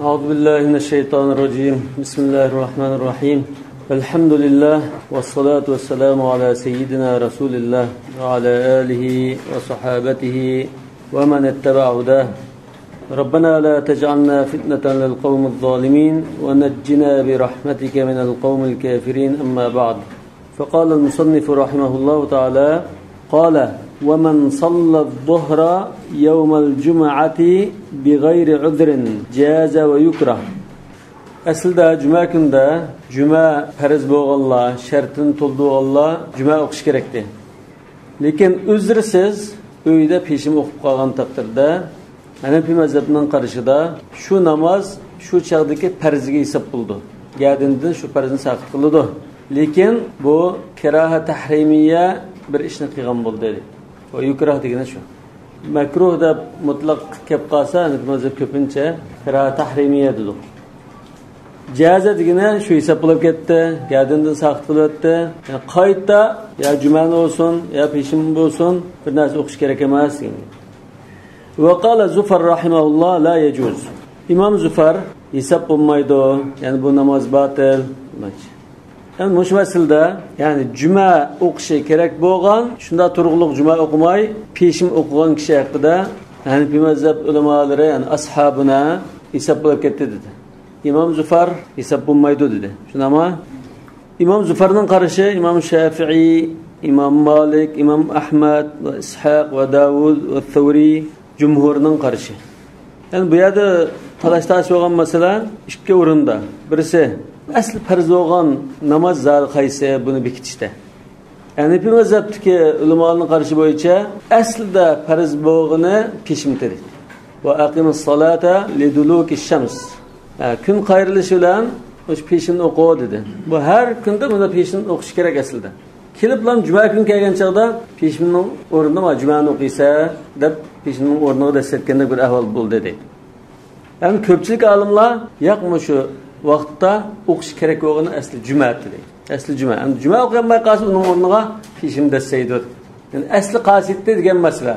أعوذ بالله من الشيطان الرجيم بسم الله الرحمن الرحيم الحمد لله والصلاة والسلام على سيدنا رسول الله وعلى آله وصحابته ومن اتبع هداه ربنا لا تجعلنا فتنة للقوم الظالمين ونجنا برحمتك من القوم الكافرين أما بعد فقال المصنف رحمه الله تعالى قال ومن صلى الظهر يوم الجمعة بغير عذر جاز ويكره Aslida cuma kunda cuma farz bo'lganlar, shartini to'ldirganlar cuma o'qish kerakdi. Lekin uzrsiz uyda peshim o'qib qolgan taqdirda Hanafi mazhabining qarashida shu namoz shu chaqdagi farzga hisob bo'ldi. Gadindan shu farzni saqit qiladi. Lekin bu kiraha tahrimiya bir ishni qilgan bo'ldi dedi. Va yukrah degani shu. Makruh deb mutlaq kelib qolsa, Hanafi mazhab ko'pincha kiraha tahrimiya dedi. Jaza degani shu hisob bo'lib ketdi, gadindan saqit qilyapti. Yani qayta ya jumani olsun, ya peshim bo'lsin, bir narsa o'qish kerak emas. Wa qala Zufar rahimahullah la yajuz. İmam Zufar hisob bo'lmaydi, ya'ni bu namoz batil. Yani mush masalda, ya'ni juma o'qishi kerak bo'lgan, shunda turg'liq juma o'qimay, peshim o'qigan kishi haqida Hanafi mazhab ulamolari, ya'ni ashabuna hisob bo'lib ketdi dedi. İmam Zufar hisob bo'lmaydi dedi. Shunami? İmam Zufarning qarashi İmam Shafi'i, İmam Malik, İmam Ahmad va Ishaq va Davud va Thawri jumhurning qarashi. Yani bu yerda talashtash bo'lgan masala ikki o'rinda. Birisi asli farz bo'lgan namoz zali qaysi buni bekitishda. Yani bir mazhabdagi ulamolarning qarashi bo'yicha aslida farz bo'lgani peshimdir. Va aqimus salata liduluki shams. Kun qayrilishi bilan o'sha peshimni o'qi dedi. Bu har kunda bunda peshimni o'qish kerak aslida. Kelib bilan juma kun kelgan chaqda peshimning o'rnida ma jumani o'qiysa deb peshimning o'rniga dastlabganda bir ahvol bo'ldi dedi. Yani ko'pchilik olimlar yo'qmi shu vaqtda o'qish kerak bo'lgani asli juma dedi. Asli juma. Yani juma o'qilmay qolsa uning o'rniga peshim dassaydi. Yani asli qasidda degan masala.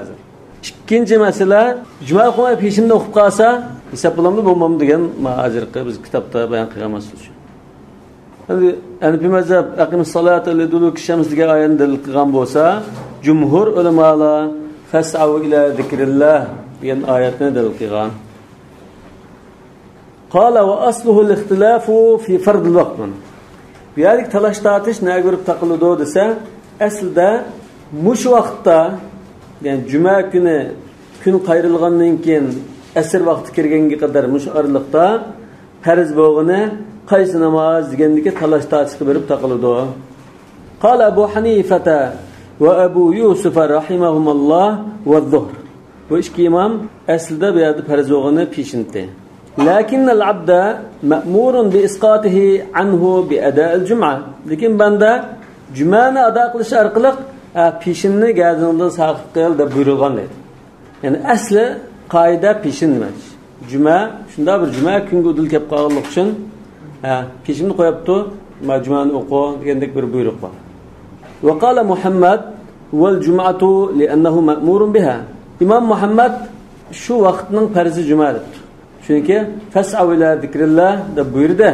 İkinci mesele cuma o'qimay peshimni o'qib qolsa hisob bo'lamdi bo'lmamdi degan ma'azirqi biz kitobda bayon qilamiz. Yani bir mazhab aqimus salata liduluki shams degan oyatni dalil qilgan bo'lsa, jumhur ulamolar fas'au ila zikrillah degan oyatni dalil qilgan. Qala va asluhu al-ikhtilafu fi fard al-vaqt. Bu yerlik talash tortish nega ko'rib taqiladi desa, aslida mush vaqtda yani cuma kuni kun qayrilgandan keyin asr vaqti kirganga qadar mush oraliqda farz bo'lgani qaysi namoz degandagi talash tortishga berib taqiladi. Qala Abu Hanifata va Abu Yusuf rahimahumulloh va zuhr. Bu ikki imom aslida bu yerda farz bo'lgani peshinti. Lakin al-abda ma'murun bi isqatihi anhu bi ada' al-jum'a. Lekin banda jumani ado qilish orqali peshinni gadindan saqit qil deb buyurilgan dedi. Yani asli qoida peshin emas. Juma shunda bir juma kunga udil kelib qolganlik uchun peshinni qo'yibdi, jumani o'qi degandek bir buyruq bor. Va qala Muhammad wal jum'atu li'annahu ma'murun biha. İmam Muhammad shu vaqtning farzi juma debdi. Chunki fas'au ila zikrillah deb buyurdi.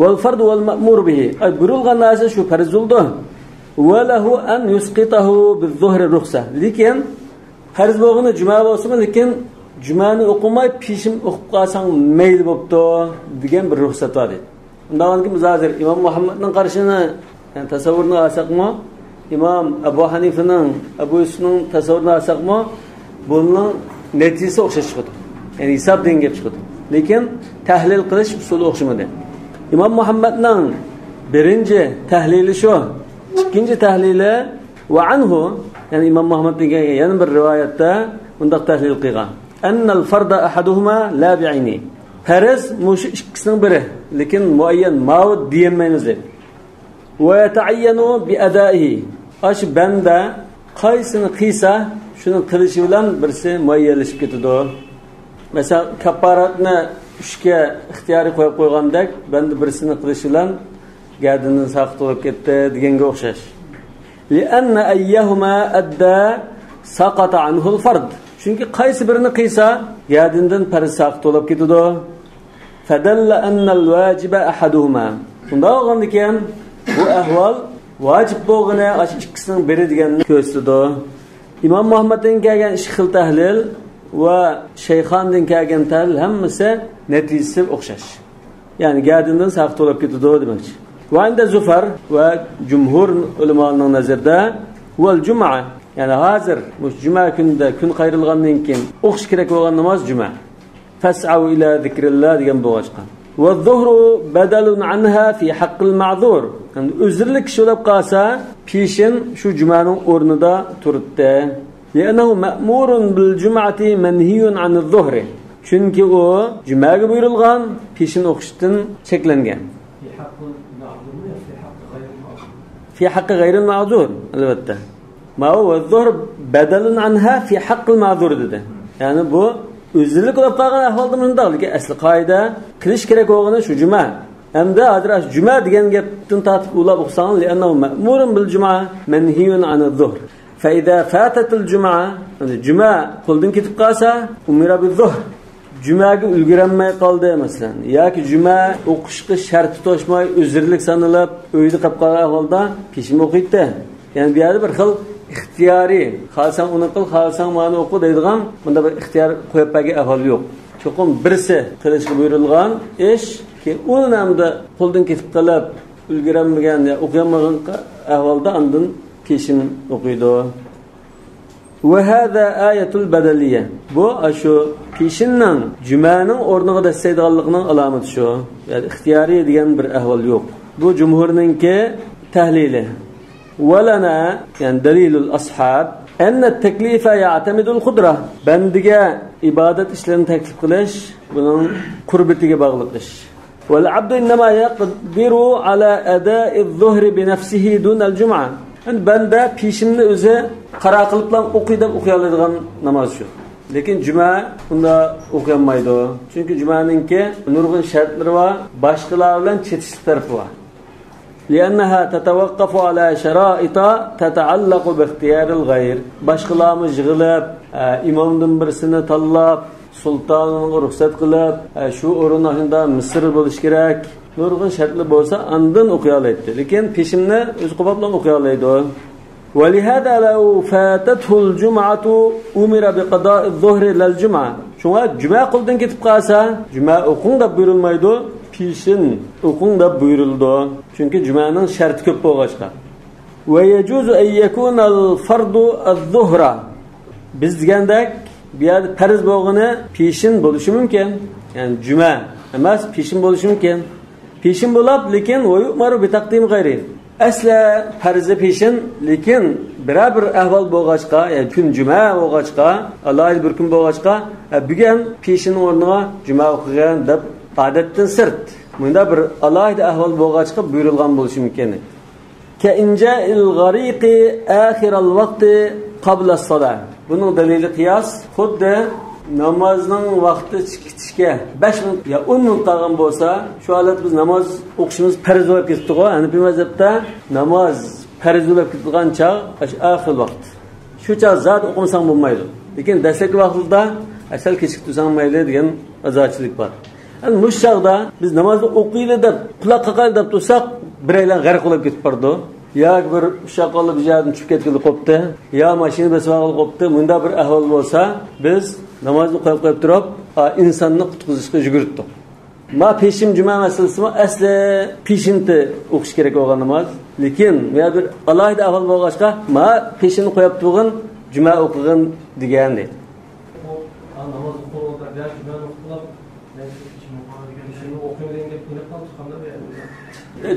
Wal fard wal ma'mur bihi. Ay buyurilgan narsa shu farz bo'ldi. وله أن يسقطه بالظهر الرخصة. Lekin farz bo'lgani juma bo'lsa, lekin jumani o'qimay peshim o'qib qolsang mayli bo'pti degan bir ruxsat bor edi. Undan keyin biz hozir İmam Muhammadning qarashini yani tasavvurni olsaqmi, İmam Abu Hanifaning, Abu Yusufning tasavvurini olsaqmi, buning natijasi o'xshash chiqadi. Yani hisob degan gap chiqadi. Lekin tahlil qilish usuli o'xshamadi. İmam Muhammadning birinchi tahlili shu. İkinci tahlili ve anhu yani İmam Muhammed degan yana bir rivoyatda undaq tahlil qilgan. Annal farda ahaduhuma la bi'ayni. Farz mush ikkisining biri, lekin muayyan ma'ud deyilmaymiz dedi. Ve yata'ayyanu bi adaihi. Ash banda qaysini qilsa, shuni qilishi bilan birisi muayyanlashib ketadi. Mesela kafaratni 3ga ixtiyoriy qo'yib qo'ygandek, banda birisini qilishi bilan gadindan saqit bo'lib ketdi deganga o'xshash. Li'anna ayyahuma adda saqata anhu al-fard. Chunki qaysi birini qilsa, gadindan farz saqit bo'lib ketadi. fadalla anna al-wajiba ahaduhuma. Bunda olgandikan bu ahvol vacib bo'lgani ash ikkisining biri deganni ko'rsatdi. İmam Muhammed'in kelgan ish xil tahlil va Shayxondan kelgan tahlil hammasi natijasi o'xshash. Ya'ni gadindan saq to'lab ketdi demoqchi. Va inda Zufar va jumhur ulamolarining nazarida val juma, ya'ni hozir bu juma kunida kun qayrilgandan keyin o'qish kerak bo'lgan namoz juma. Fas'au ila zikrillah degan bo'g'achqan. Va zuhru badalun anha fi haqqil ma'zur. Yani uzrlik bo'lib qolsa, pishin shu jumaning o'rnida turibdi. Li'annahu ma'murun bil jum'ati manhiyun anil zuhri. Chunki u jumaga buyurilgan, pishin o'qishdan cheklangan. Fi haqqi g'ayril ma'zur, albatta. Ma huwa zuhr badalun anha fi haqqil ma'zur dedi. Ya'ni bu uzrlik bo'lib qolgan ahvolda bunday, asli qoida qilish kerak bo'lgani shu juma. Hamda adras juma degan gapdan tatib ulab o'qsan, li'annahu ma'murun bil juma manhiyun anil zuhr. Fa idza fatatil juma, juma qo'ldan ketib qolsa, umira bil zuhr. Jumaga ulgurolmay qoldi masalan, yoki juma o'qishga shart to'shmay uzrlik sanalib uyda qolib qolgan holda peshin o'qiydi. Ya'ni bu yerda bir xil ixtiyoriy, xalsan uni qil, xalsan ma'ni o'qi deydigan, bunda bir ixtiyor qo'yib bergan ahvol yo'q. Cho'qim birisi qilishga buyurilgan ish ki uni hamda qo'ldan ketib qolib ulgurolmagan, o'qiyolmagan ahvolda andin peshin o'qiydi. Ve hada ayatul badaliye. Bu şu pishinning jumaning o'rniga dasaydiganligining alomati shu. Yani ixtiyoriy degan bir ahvol yo'q. Bu jumhurninki tahlili. Walana yani dalilul ashab anna at-taklifa ya'tamidu al-qudra. Bandiga ibodat ishlarini taklif qilish buning qurbatiga bog'liq ish. Wal abdu inma yaqdiru ala ada'i adh-dhuhri bi nafsihi dun al-jum'a. Yani banda pishinni o'zi qara qilib bilan o'qiydi, o'qiyaoladigan namoz shu. Lekin juma unda o'qiolmaydi. Chunki jumaninki nurg'un shartlari va boshqalar bilan chetish tarafi bor. Li'annaha tatawaqqafu ala shara'ita tata'allaqu bi ikhtiyaril ghayr. Boshqalarni yig'ilib, imomdan birisini tanlab, sultonning ruxsat qilib, shu o'rinda Misr bo'lish kerak. Nurg'un shartlar bo'lsa, andin o'qiyolaydi. Lekin peshinni o'z qo'pab bilan o'qiyolaydi. ولهذا لو فاتته الجمعة أمر بقضاء الظهر للجمعة. Şuna cuma qıldan ketib qalsa, cuma o'qing deb buyurilmaydi, pishin o'qing deb buyurildi. Chunki jumaning sharti ko'p bo'lg'achqa. Wa yajuzu an yakuna al-fardu az-zuhra. Biz degandek, bu yerda farz bo'lgani pishin bo'lishi mumkin. Ya'ni juma emas, pishin bo'lishi mumkin. Pishin bo'lib, lekin va yu'maru bi taqdim g'ayri. Asla farzi peshin, lekin bir ahvol bo'lg'achqa, ya'ni kun juma bo'lg'achqa, alohida bir kun bo'lg'achqa, bugun peshin o'rniga juma o'qigan deb odatdan sirt. Bunda bir alohida ahvol bo'lg'achqa buyurilgan bo'lishi mumkin. Ka inja'il g'ariqi akhir al-vaqti qabla as-salah. Buning dalili qiyos, xuddi namozning vaqti chiqishga 5 minut ya 10 minut qolgan bo'lsa, shu holat biz namoz o'qishimiz farz bo'lib ketdi-ku. Hanifiy mazhabda namoz farz bo'lib ketgan chaq oxir vaqt. Shu chaq zot o'qimasang bo'lmaydi. Lekin dastlabki vaqtda asal kechiktirsang mayli degan azochilik bor. Yani mush chaqda biz namozni o'qiylik deb quloqqa qal deb tursak, biraylar g'arq bo'lib ketib bordi. Ya bir ushaqolli bijadan tushib ketgili qopti, ya mashina basvag'il qopti. Bunda bir ahvol bo'lsa, biz namozni qo'yib turib, insonni qutqizishga yugurdik. Ma peshin juma masalasi asli peshinni o'qish kerak bo'lgan namoz. Lekin ya bir alohida ahvol bo'lg'achqa, ma peshinni qo'yib turgan juma o'qigan degandi. Namoz o'qib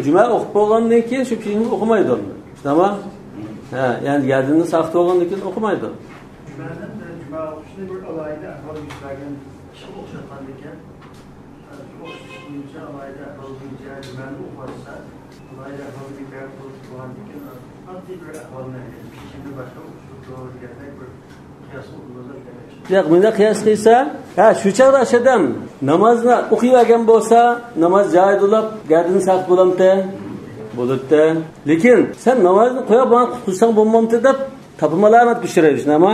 Cuma o'qib bo'lgandan keyin shu peshinni o'qimaydi. Tamam? Ha, ya'ni yadini saqt bo'lgandan keyin o'qimaydi. Cuma o'qishni bir alayda ahvol yuzlagan kishi o'xshatgan ekan. O'qish bo'yicha alayda ahvol bo'yicha jumani o'qisa, alayda ahvol bo'yicha bo'lgan ekan. Qanday bir ahvolni peshinni boshqa o'qish to'g'riga bir qiyos o'qiladi. Yo'q, bunda qiyos qilsa, shu chaqda ashadam namozni o'qiyagan bo'lsa, namoz joyida bo'lib, gardini saq bo'lamdi, bo'libdi. Lekin sen namozni qo'yib qilsang bo'lmamdi deb tapmalarni pishiraysiz, nima?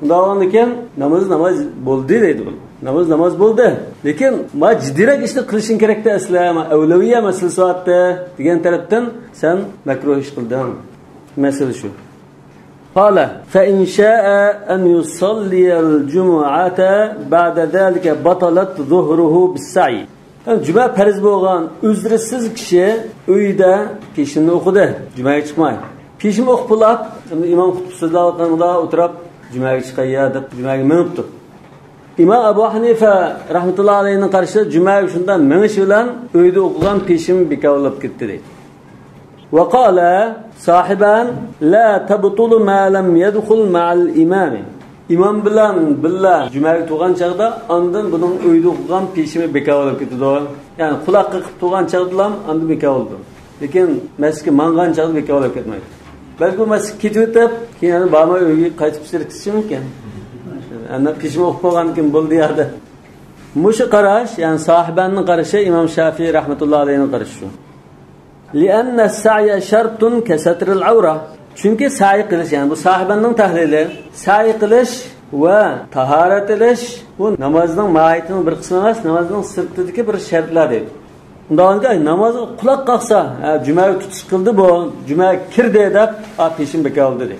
Davranırken namaz bo'ldi deydi bu. Namaz bo'ldi. Lekin ma jiddiroq ishni qilishing kerak-da aslan. Avlaviyya masalasi soatda degan tarafdan sen makruh ish qilding. Masala shu. Qala fa in sha'a an yusalli al-jum'ata ba'da zalika batalat zuhruhu bis-sa'i. Juma farz bo'lgan uzrsiz kishi uyda peshinni o'qidi, jumaga chiqmaydi. Peshin o'qib bo'lib, imom xutbasida o'tirib jumaga chiqayya deb jumaga minibdi. İmam Abu Hanifa rahmetullahi alayhining qarashida jumaga shunda minish bilan uyda o'qigan peshin bekavlab ketdi deydi. Va qala sahiban la tabtulu ma lam yadkhul ma'al imam. İmam bilan billa jumaga turgan chaqda ondan buning uyda o'qigan peshimi bekavlab ketdi. Ya'ni quloqqa qilib turgan chaqda ham ondan bekavladi. Lekin masjidga mangan chaqda bekavlab ketmaydi. Balki bu masjid ketib o'tib, keyin bormay uyga qaytib chiqishi mumkin. Ana peshim o'qib qolgan kim bo'ldi yerda. Mushu qarash, ya'ni sohibanning qarashi Imom Shafiy rahmatullohi alayhining qarashi shu. Li'anna as-sa'ya shartun ka satr al-awra. Chunki sa'i qilish, ya'ni bu sohibanning tahlili, sa'i qilish va tahorat qilish bu namozning mohiyatining bir qismi emas, namozning sirtidagi bir shartlar edi. Undaqqa namoz quloq qaqsa, jumaga tutish qildi bu, jumaga kirdi deb, peshim bekavldi dedi.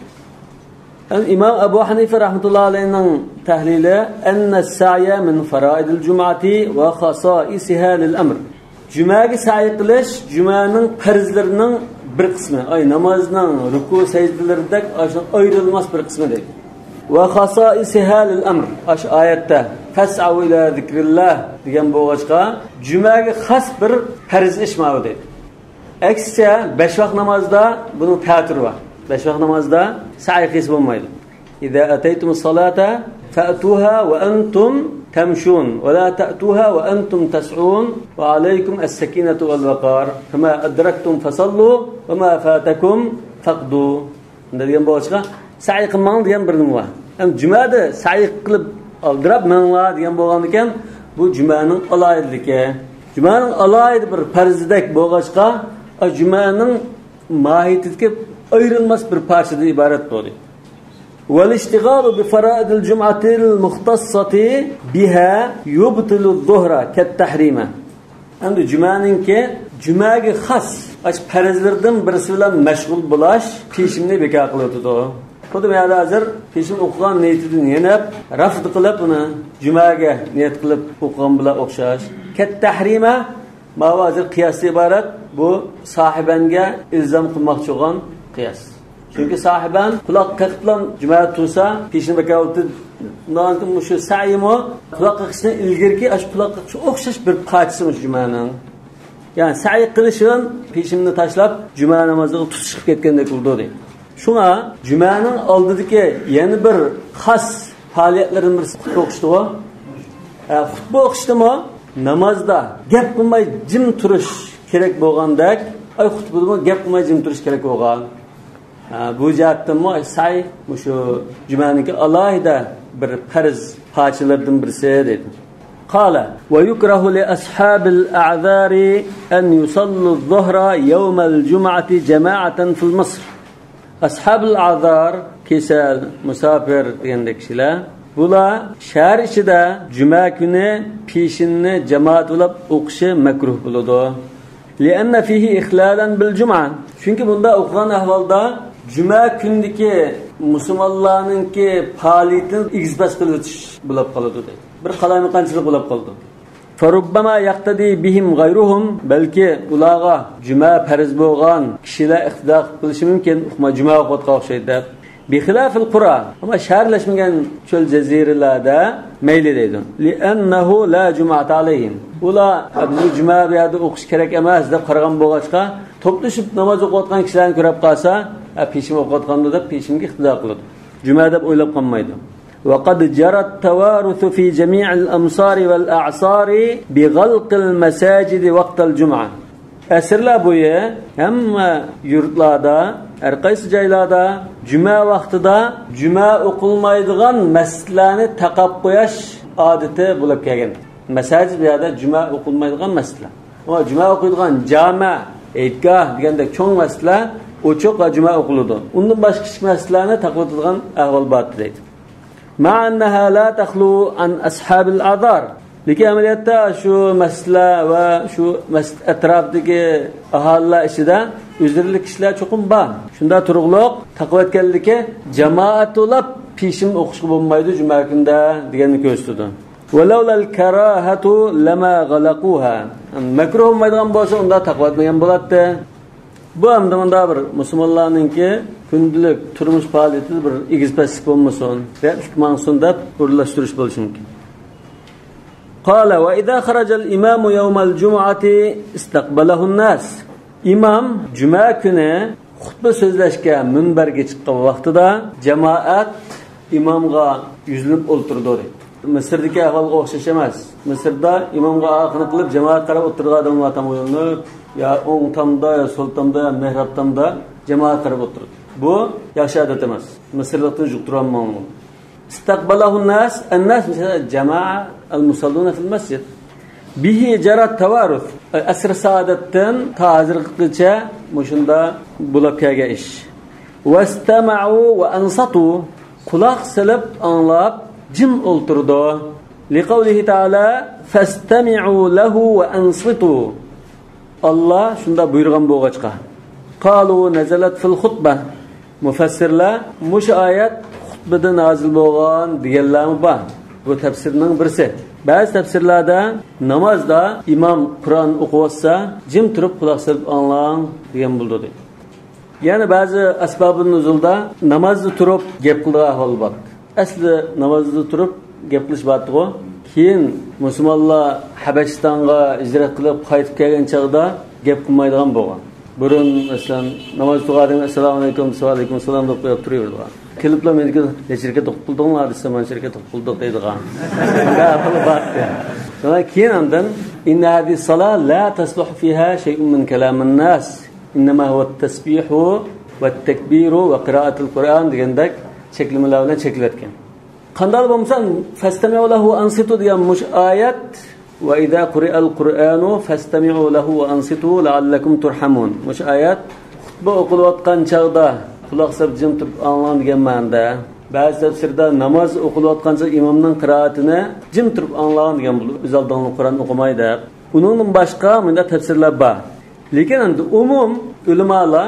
İmam Abu Hanifa rahmetullahi alayhining tahlili anna as-sa'ya min fara'idil jum'ati va khasa'isiha lil amr. Jumaga sa'i qilish jumaning farzlarining bir qismi, namozning ruku sajdalaridek ayrılmaz bir qismi deydi. Va khasa'isiha lil amr. Ash oyatda fas'au ila zikrillah degan bo'g'achqa jumaga xas bir farz ish mavjud deydi. Aksicha 5 vaqt namozda buning ta'tiri bor. 5 vaqt namozda sa'i qilish bo'lmaydi. İza ataytumus salata fa'tuha wa antum tamshun wa la ta'tuha wa antum tas'un wa alaykum as-sakinatu wal waqar kama adraktum fasallu wa ma fatakum faqdu. Degan bo'g'achqa sa'i qilmang degan bir nima bor. Ham jumada sa'i qilib aldirab mangla degan bo'lgan ekan, bu jumaning aloyidligi. Jumaning aloyid bir farzidek bo'g'achqa, jumaning mohiyatiga ayrılmaz bir parçadan ibaret bo'ldi. Vel-ishtighalu bi fara'idil jum'atil muxtassati biha yubtilu az-zuhra kat-tahrima. Endi jumaninki jumaga xos farzlardan birisi bilan mashg'ul bo'lash peshimni bekor qiladi. Xuddi mana hozir peshim o'qigan niyatidan yanab rafd qilib uni jumaga niyat qilib o'qigan bilan o'xshash. Kat-tahrima mavazir qiyosga iborat, bu sahibanga ilzom qilmoqchi bo'lgan qiyos. Çünkü sahiban quloq qaqiblan jumaga tursa, peshini bekavldi. Undan shu sa'yimo quloq qaqishdan ilgirki ash quloq qaqish o'xshash bir parchasi jumaning. Ya'ni sa'i qilish uchun peshimni tashlab juma namoziga tutishib ketgandek bo'ldi. Shunga jumaning oldidagi yana bir xos faoliyatlardan birisi xutba o'qishdi. Xutba o'qishdimi namozda gap qilmay jim turish kerak bo'lgandek, xutbada gap qilmay jim turish kerak bo'lgan. Bu jihatdan sa'i shu jumaniki alohida bir farz parchalardan birisi dedi. Qala va yukrahu li ashabil a'zari an yusallu az-zuhra yawm al-jum'ati jama'atan fil Misr. Ashabul a'zar kesal, musafir degan kishilar bular shahar ichida juma kuni peshinni jamoat bo'lib o'qishi makruh bo'ladi. Li'anna fihi ikhlalan bil jum'a. Chunki bunda o'qigan ahvolda juma kundagi musulmonlarningki faoliyatini igizbas qilib bo'lib qoladi deydi. Bir qalaymiqanchilik bo'lib qoldi. Farubbama yaqtadi bihim g'ayruhum, balki ularga juma farz bo'lgan kishilar iqtido qilishi mumkin, juma o'qitga o'xshaydi deb. Bixilafil qura, ama shaharlashmagan cho'l jaziralarda mayli deydi. Li'annahu la jum'at alayhim. Ular bu juma bu yerda o'qish kerak emas deb qaragan bo'lg'achqa, to'plashib namoz o'qiyotgan kishilarni ko'rib qolsa, peshim o'qiyotganda deb peshimga iqtido qiladi. Juma deb o'ylab qolmaydi. وقد جرى التوارث في جميع الأمصار والأعصار بغلق المساجد وقت الجمعة. Əsrlər boyu həm yurtlarda, hər qaysı joylarda cuma vaqtida cuma o'qilmaydigan masjidlarni taqab qo'yish odati bo'lib kelgan. Masajid bu yerda cuma o'qilmaydigan masjidlar. Ama cuma o'qiydigan jami, e'tikoh degandek cho'ng masjidlar ochiq va cuma o'qiladi. Undan boshqa kichik masjidlarni taqib o'tadigan ahvol bor deydi. مع أنها لا تخلو عن أصحاب الأعذار. lekin amaliyotda shu masala va shu atrofdagi aholilar ichida uzrli kishilar cho'qim bor. Shunda turug'liq taqvatganligi jamoat to'lab peshim o'qishga bo'lmaydi juma kunda deganni ko'rsatdi. Valawlal karahatu lama ghalaqoha. Makruh bo'lmaydigan bo'lsa unda taqvatmagan bo'ladi. Bu hamda bunda bir musulmonlarningki kundalik turmush faoliyati bir egizpaslik bo'lmasin, maqsud deb o'rlashtirish bo'lishi mumkin. قال وإذا خرج الإمام يوم الجمعة استقبله الناس. İmam cuma günü xutba so'zlashga minbarga chiqqan vaqtida jamoat imomga yuzlanib o'ltirdi. Misrdagi ahvolga o'xshash emas. Misrda imomga orqani qilib jamoat qarab o'tirgan odamlar tomonidan ya o'ng tomda, ya so'l tomda, ya mehrab tomda jamoat qarab o'tirdi. Bu yaxshi odat emas. Misrlikdan yuqtirolmayman. استقبله الناس مثل جماعة المصلون في المسجد به جرى التوارث أسر سادتن تازر قلشة مشندا بلوكيا إيش واستمعوا وأنصتوا قلاق سلب أنلاب جم ألتردو لقوله تعالى فاستمعوا له وأنصتوا الله شندا بيرغم بوغشقا قالوا نزلت في الخطبة مفسر لا مش آيات xutbada nazil bo'lgan deganlarmi bor. Bu tafsirning birisi. Ba'zi tafsirlarda namozda imom Qur'on o'qiyotsa, jim turib quloq solib anglang degan bo'ldi. Ya'ni ba'zi asbabun nuzulda namozda turib gap qilgan ahvol bor. Asli namozda turib gap qilish bor-ku. Keyin musulmonlar Habashistonga hijrat qilib qaytib kelgan chaqda gap qilmaydigan bo'lgan. Burun masalan namoz o'qigan assalomu alaykum, va alaykum assalom deb qo'yib turaverdi. Keliblar menga shirkat to'qildinglar desa, men shirkat to'qildik deydigan. Bunga aql bor. Sonra keyin ondan inna hadhihi salat la tasluhu fiha shay'un min kalamin nas. Innama huwa at-tasbihu wat-takbiru wa qira'atul Qur'an degandek cheklamalar bilan cheklatgan. Qanday bo'lsa fastami'u lahu ansitu degan mush oyat va idza quri'al Qur'anu fastami'u lahu wa ansitu la'allakum turhamun. Mush oyat xutba o'qilayotgan chaqda quloq solib jim turib anglang degan ma'noda. Ba'zi tafsirda namoz o'qilayotganda imomning qiroatini jim turib anglang degan bo'lib, o'zaldan Qur'on o'qimaydi. Uningdan boshqa bunda tafsirlar bor. Lekin endi umum ulamolar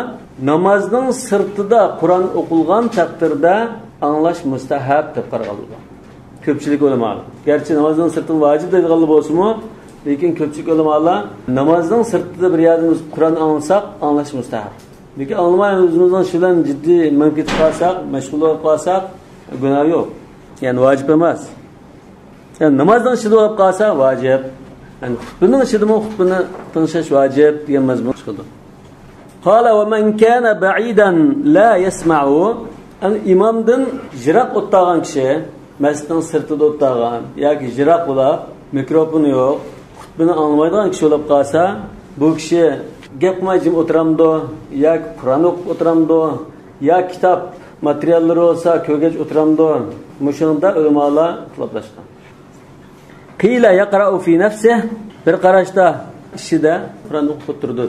namozning sirtida Qur'on o'qilgan taqdirda anglash mustahab deb qaragan. Ko'pchilik ulamolar. Garchi namozning sirtida vojib deydigan bo'lsa-mu, lekin ko'pchilik ulamolar namozning sirtida bir yerda Qur'on anglasak, anglash mustahab. Lekin anlamaymiz o'zimizdan shu bilan jiddiy mamlakatga qolsak, mashg'ul bo'lib qolsak, gunoh yo'q. Ya'ni vojib emas. Ya'ni namozdan shida bo'lib qolsa vojib. Ya'ni xutbaning shidami xutbani tinshash vojib degan mazmun chiqadi. Qala va man kana ba'idan la yasma'u an imomdan jiroq o'tgan kishi, masjidning sirtida o'tgan yoki jiroq bo'lib, mikrofoni yo'q, xutbani anglamaydigan kishi bo'lib qolsa, bu kishi gap qilmay jim o'tiramdi, yoki Qur'on o'qib o'tiramdi, yoki kitob materiallari bo'lsa ko'rgach o'tiramdi. Mushunda ulamolar ixtiloflashgan. Qila yaqra'u fi nafsihi bir qarashda ishida Qur'on o'qib o'tirdi.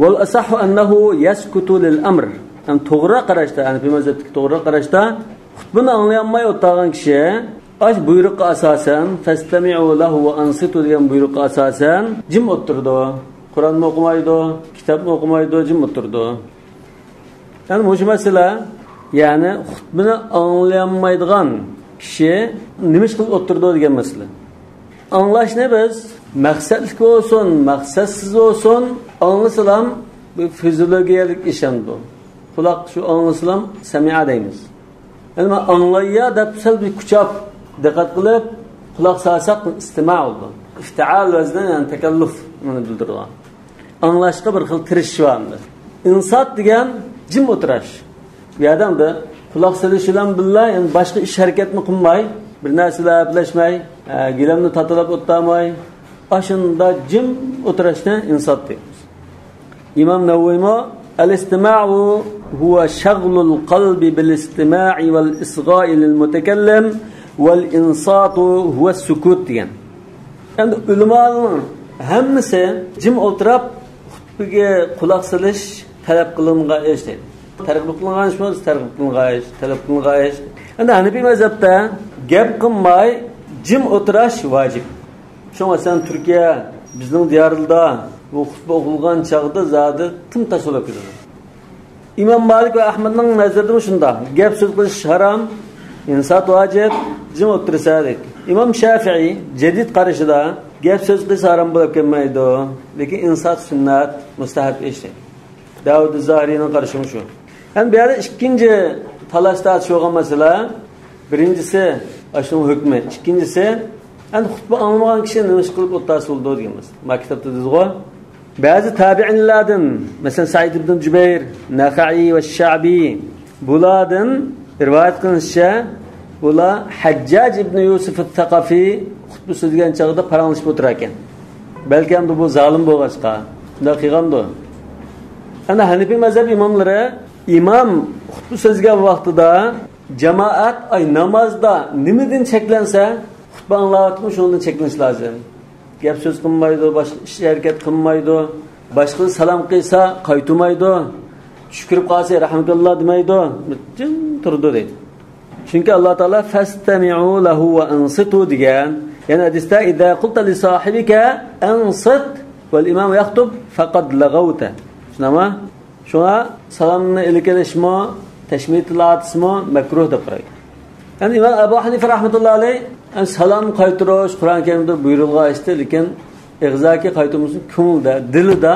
Wal asahhu annahu yaskutu lil amr. Ham to'g'ri qarashda, Hanafiy mazhabidagi to'g'ri qarashda xutbani anglayolmay o'tirgan kishi ash buyruqqa asosan fastami'u lahu va ansitu degan buyruqqa asosan jim o'tirdi. Qur'on o'qimaydi, kitob o'qimaydi, jim o'tirdi. Ya'ni bu masala, ya'ni xutbani anglayolmaydigan kishi nima ish qilib o'tirdi degan masala. Anglashni biz maqsadli bo'lsin, maqsadsiz bo'lsin, anglasalam bu fiziologiyalik ishandi. Quloq shu anglasalam sami'a deymiz. Ya'ni anglayya deb sal bir kuchab diqqat qilib quloq solsak istima' bo'ldi. İftial vazni yani takalluf bunu bildirgan. Anglashga bir xil tirishish vardı. İnsat degan jim o'tirish. Bu odamda quloq solish bilan billa yani boshqa ish harakatni qilmay, bir narsalar gaplashmay, gilamni tatilab o'tmay, ashunda jim o'tirishni insat deymiz. İmam Navoiy al-istima'u huwa shaghlul qalbi bil istima'i wal isgha'i lil mutakallim wal insatu huwa as-sukut degan. Yani ulamolar hammasi jim o'tirib xutbaga quloq solish talab qilingan ish deydi. Targ'ib qilingan ish bo'lsa, targ'ib qilingan ish, talab qilingan ish. Endi Hanefi mazhabda gap qilmay jim o'tirish vojib. Shunga sen Turkiya bizning diyorida bu xutba o'qilgan chaqda zodi tim tashlab ketadi. İmam Malik ve Ahmed'nin nazarida shunda gap so'z qilish harom, insat vojib, jim o'tirsa deydi. İmam Shafi'i jadid qarashida gap so'z qilish harom bo'lib kelmaydi, lekin insat sunnat mustahab ish. Davud Zahiri'nin qarashi shu. Hem bir yerde ikinci talaşta çoğun mesela, birincisi aşının hükmü, ikincisi yani hutba anlamayan kişinin neymiş kılıp ottası olduğu diyemiz. Maktabda düzgü. Bazı tabi'inlerden, mesela Said ibn Cübeyr, Nakha'i ve Şa'bi, buladın rivayet kılınışça, bula Haccac ibn Yusuf el-Thaqafi hutbu sözgen çağda paranlaşıp oturarken. Belki hem de bu zalim boğazka. Bunda kıygamdı. Yani Hanefi mezhep imamları İmam hutbu sözgen vaxtida cemaat ay namazda nimeden çeklense hutba anlatmış ondan çekleniş lazım. Gap söz kılmaydı, başka iş hareket kılmaydı, başka salam kıysa kaytumaydı, şükürüp kalsa rahmetullah demeydi, bütün turdu deydi. Çünkü Allah Teala fastami'u lehu ve ansitu diyen, yani hadiste idâ kulta li sahibike ansit vel imam yahtub faqad lagavte. Şunama? Şuna salamını ilgileşme, teşmit-i atısma mekruh da bırak. Yani İmam Ebu Hanife rahmetullahi aleyh yani salam kaytırış, Kur'an-ı Kerim'de buyurulğa işte, lekin egzaki kaytırmışsın kümülde, dili de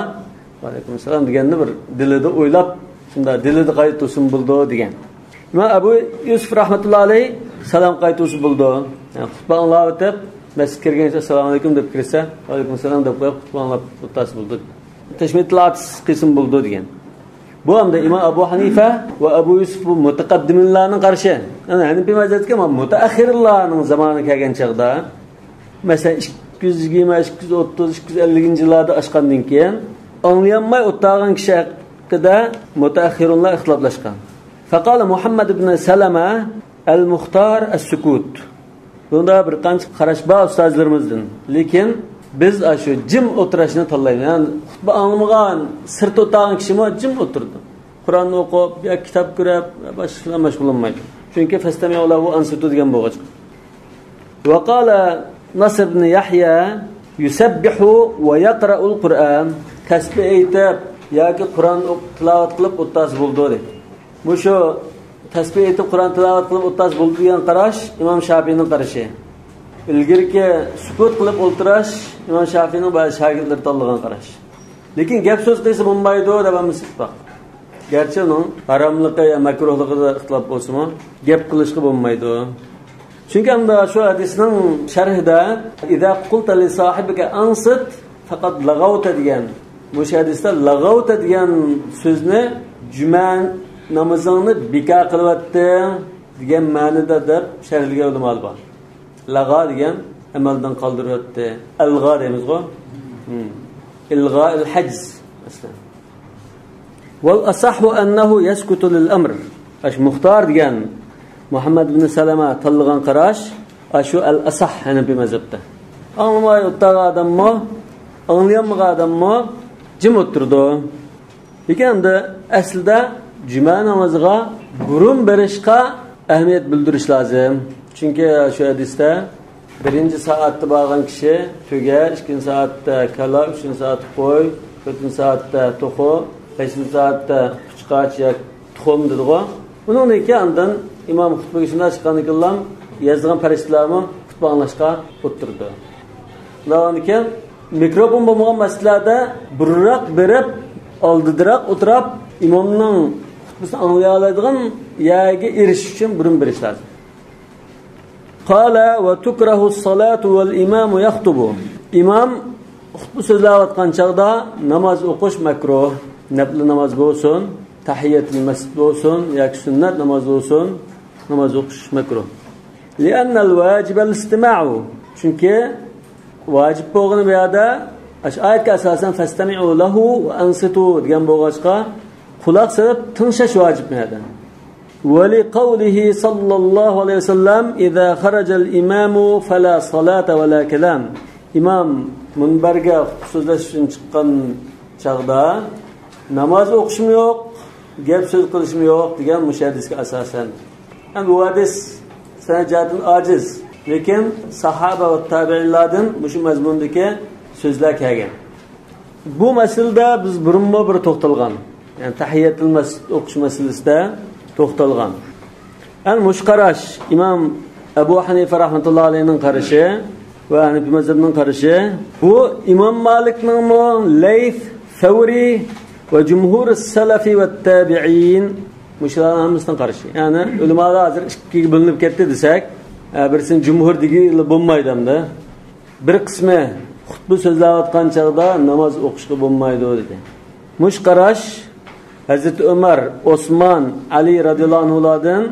aleykümselam digenini bir dili de oylap, şimdi dili de kaytırısın buldu digen. İmam Ebu Yusuf rahmetullahi aleyh salam kaytırısı buldu. Yani hutba anlağı ötep, mescid kirgençe selamun aleyküm deyip kirse, aleykümselam deyip koyup hutba anlağı tutası buldu. Teşmit-i atыс kısım buldu digen. Bu anda İmam Ebu Hanife ve Ebu Yusuf bu mutaqaddimlarning qarshi. Yani Hanefi mazhabidagi ama mutaakhirlarning zamoni kelgan chaqda, mesela 220, 230, 250-yillarda aşqandan keyin anlayanmay o'tag'an kishi haqida mutaakhirunlar ixtiloflashgan. Faqala Muhammad ibn Salama al-Muxtar as-Sukut. Bunda bir qancha qarash bor ustozlarimizdan. Lekin biz şu jim o'tirishni tanlaymiz. Yani xutba anlamagan, sirt o'tag'an kishi jim o'tirdi. Qur'onni o'qib, ya kitob ko'rib, boshqa mashg'ul bo'lmaydi. Chunki fastami'u lahu ansitu degan bo'lg'ach. Wa qala Nasr ibn Yahya yusabbihu wa yaqra'ul Qur'an. Tasbih aytib yoki Qur'on tilovat qilib o'ttas bo'ldi dedi. Bu shu tasbih aytib Qur'on tilovat qilib o'ttas bo'ldi degan qarash Imom Shafi'ning qarashi. İlgirki sukut qilib o'tirish İmam Shafi'ning ba'zi shogirdlari tanlagan qarash. Lekin gap so'z qilsa bo'lmaydi debamiz bak. Gerçi onun haramlıqı ya makruhluğu ixtilof bo'lsa-mu, gap qilishga bo'lmaydi. Çünkü anda şu hadisning sharhida "İza qulta li sahibika ansit faqat lagawta" degan. Bu hadisda lagawta degan so'zni juma namozini bika qilyapti degan ma'noda deb sharhlagan ulamo bor. Laga degan amaldan qoldiryapti. Algha deymiz-ku. Ilgha al-hajz aslan. Wal asahhu annahu yaskutu lil amr. Ash muxtar degan Muhammad ibn Salama tanlagan qarash ashu al-asah Hanefi mazhabda. Anlamay o'tgan odammi, anglayanmagan odammi jim o'tirdi. Lekin endi aslida juma namoziga burun berishga ahamiyat bildirish lozim. Chunki shu hadisda birinchi soatda borgan kishi tugar, ikkinchi soatda kala, uchinchi soatda qo'y, to'rtinchi soatda to'xo, beshinchi soatda quchqach yoki tuxum dedi-ku. Bundan keyin İmam xutbaga shunday chiqqandikilar yozgan farishtalarmi xutba anglashga o'tirdi. Undan keyin mikrofon bo'lmagan masjidlarda burroq berib, oldiroq o'tirib imomning xutbasini anglay oladigan yerga erishish uchun burun berish lozim. Qala va tukrahu as-salatu wal imam yaxtubu. Imam xutba so'zlayotgan chaqda namoz o'qish makruh, nafl namoz bo'lsin, tahiyatul masjid bo'lsin yoki sunnat namoz bo'lsin, namoz o'qish makruh. Li'anna al-wajib al-istima'u. Chunki vojib bo'lgan bu yerda oyatga asosan fastami'u lahu va ansitu degan bo'lg'achqa quloq solib tinshash vojib bu yerda. Wa li qawlihi sallallohu alayhi vasallam idza kharaja al-imamu fala salata wa la kalam. Imom minbarga so'zlash uchun chiqqan chaqda namoz o'qishim yo'q, gap so'z qilishim yo'q degan mush hadisga asosan. Yani bu hadis senecatın aciz. Lekin sahaba ve tabi'inlardan bu mazmundaki sözler kelgan. Bu meselede biz burunma bir to'xtalgan. Yani tahiyyatul masjid o'qish masalasida to'xtalgan. Yani mushqarash İmam Ebu Hanife rahmetullahi aleyhi'nin qarashi ve Hanefi mazhabining qarashi bu İmam Malikning mu Layth, Thawri ve cumhur salafi ve tabi'in muşlarning hammasining qarashi. Yani ulamolar hozir ikkiga bo'linib ketdi desak, birisini cumhur degi bo'lmaydi hamda. Bir qismi xutba so'zlayotgan chaqda namoz o'qishga bo'lmaydi dedi. Mushqarash Hazreti Ömer, Osman, Ali radhiyallohu anhulardan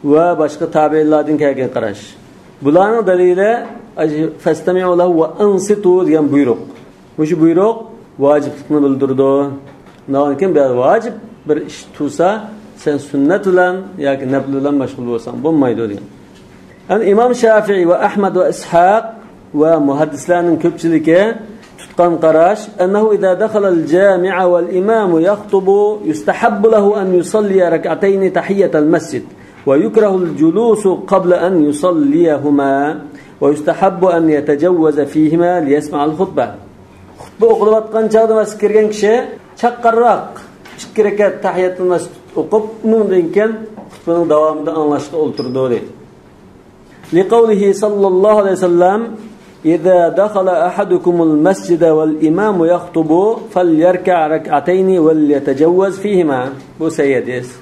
ve başka tabi'inlardan kelgan qarash. Bularning dalili fastami'u lahu va ansitu degan buyruq. Bu buyruq vojiblikni bildirdi. Nahotki bir vojib bir ish tursa, sen sünnet bilan yoki nafl bilan mashg'ul bo'lsan bo'lmaydi degan. Yani İmam Şafii ve Ahmed ve İshaq ve muhaddislerinin köpçülüğü tutkan qarash ennehu iza dakhalal cami'a vel imamu yaxtubu yustahabbu lahu an yusalliya rak'atayn tahiyyatal masjid ve yukrahul julusu qabla an yusalliyahuma ve yustahabbu an yetajawwaza fihima liyasma'al khutbah. Xutba o'qilayotgan chaqda masjidga kirgan kishi chaqqarroq 2 rakat tahiyyatul masjid o'qib, undan keyin xutbaning davomida anglashga o'ltirdi deydi. لقوله صلى الله عليه وسلم إذا دخل أحدكم المسجد والإمام يخطب فليركع ركعتين وليتجوز فيهما. Bu seyyediz.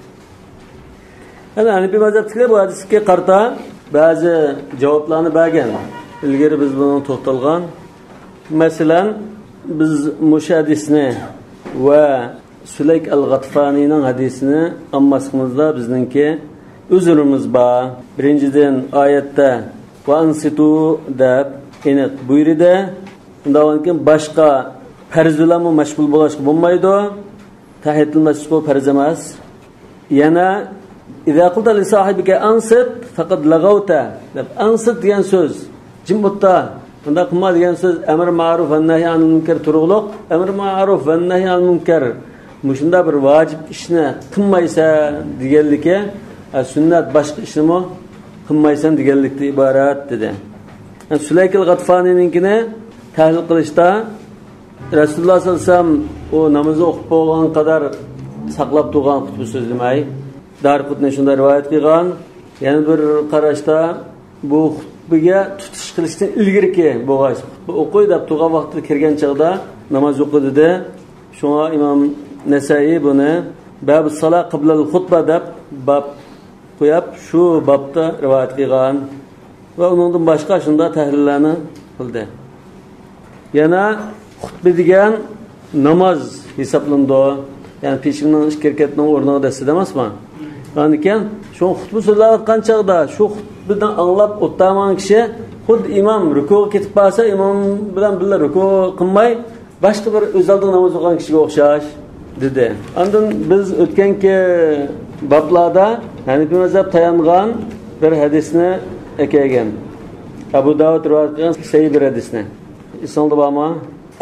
Yani bir mazhabtiler bu hadisga qarta bazı javoblarni bergan. İlgari biz buni to'xtalgan. Masalan, biz mush hadisni va Sulayk al-G'atfanining hadisini ammasımızda bizningki uzrimiz bor. Birinchidan oyatda va ansitu deb aniq buyurdi. Undan keyin boshqa farz bilan mashg'ul bo'lishga bo'lmaydi. Tahiyatul masjid farz emas. Yana idza qulta li sahibika ansit faqad lagawta deb ansit degan so'z jim o'tda. Bunda qilma degan so'z amr ma'ruf va nahy anil munkar turug'liq. Amr ma'ruf va nahy anil munkar mushunda bir vojib ishni qilmaysa deganligi, sünnet başka işlemi qilmaysan deganlikdan iborat dedi. Yani Sulayk al-G'atfanininkini tahlil qilishda Rasululloh sollallohu alayhi vasallam o namozni o'qib bo'lgan qadar saqlab turgan xutba so'zlamay, Darqutni shunday rivoyat qilgan. Yana bir qarashda bu xutbaga tutish qilishdan ilgirki bo'lgan xutba o'qiy deb turgan vaqtda kirgan chaqda namoz o'qidi. Shunga Imom Nasai buni bab-us salat qabla al-xutba deb bab qo'yib shu babda rivoyat qilgan va undan boshqa shunda tahlillarni qildi. Yana xutba degan namoz hisoblandi. Yani peshimning 2 rakatning o'rniga dasida emasmi? Ya'ni shu xutba so'zlayotgan chaqda shu xutbadan anglab o'tmagan kishi xuddi imom rukuga ketib qolsa, imom bilan birga ruku qilmay boshqa bir o'zaldiq namoz o'qigan kishiga o'xshash dedi. Ondan biz o'tganki bablarda Hanefi mazhab tayangan bir hadisni ekelgan. Abu Davud rivoyat qilgan sahih bir hadisni. İsnadi bormi?